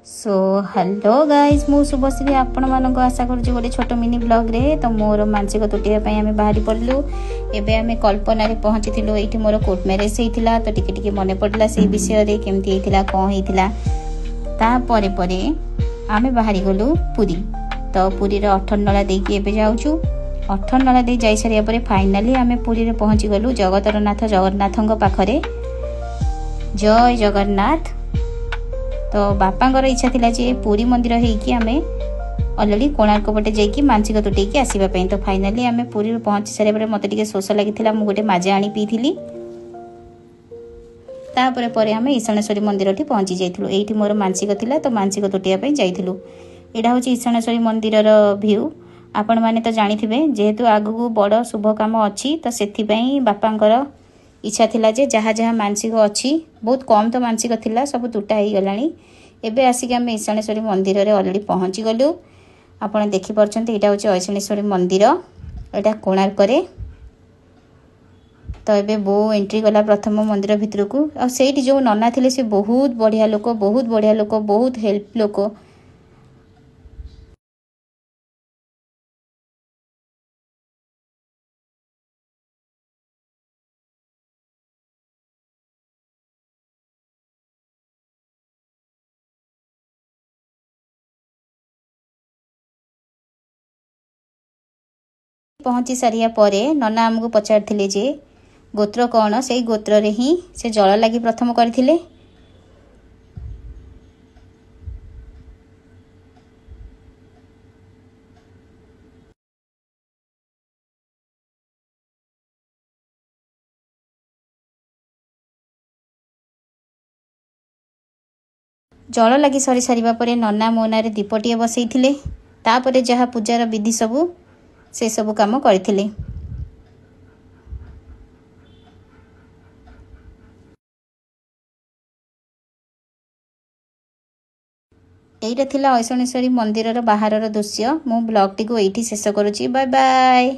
So hello guys मु शुभश्री आपण मानक आशा करुँच गोटे छोट मिनी ब्लॉग रे तो मोर मानसिक तुटिया आम बाहरी पड़लु एबे आम कल्पना रे पहुँची ये मोर कोर्ट मैरेज होता तो टिके मन पड़ा से विषय रे केमती होता कौन होता तापर परे आम बाहरी गलु पुरी तो पुरी रे अठरनला देकी एबे जाउछु अठरनला दे जाई सारिया परे फाइनाली आम पुरी रे पहुँची गलु जगतरनाथ जगन्नाथंग पाखरे जय जगन्नाथ। तो बापांगर इच्छा थिला जे पुरी मंदिर होइकी आमे ऑलरेडी कोणार्क पटे जाइकी मानसिक तुटेकी आसीबा पई तो फाइनाली आमे पुरी पहुंची सारे परे मते टिके शोष लागिथिला मु गोटे माजा आनी पीथिली तापरे परे आमे ईशानेश्वरी मंदिर ठी पहुंची जाइथिलु एठी मोर मानसिक थिला तो मानसिक तुटिया पई जाइथिलु एडा होची ईशानेश्वरी मंदिर रो व्यू आपण माने तो जानिथिबे जेहेतु आगु बड़ शुभ काम अछि तो सेथि पई बापांकर इच्छा थिला जे जहाँ जहाँ मानसिक अच्छी बहुत कम तो मानसिक थिला सब तुटा ही गलानी एबे आसिक आम ईशानेश्वरी मंदिर रे ऑलरेडी पहुँची गलु आपण देखि परछन्ते एटा होची ईशानेश्वरी मंदिर एटा कोणार्क रे तो एबे बो एंट्री गला प्रथम मंदिर भितर को आ सेठी जो नना थिले से बहुत बढ़िया लोक बहुत हेल्प लोक पहुँची सारिया परे नना आमको पचारथिले जे गोत्र कौन से गोत्र रे ही से जल लगी प्रथम करथिले जल लगी सरी सारिबा परे नना मोना रे दीपटिए बसैथिले तापरे जहाँ पूजार विधि सबू से सब काम करथिले। एइटा थिला ईशानेश्वरी मंदिर बाहर दृश्य मु ब्लॉग टी को एठी शेष करूची बाय बाय।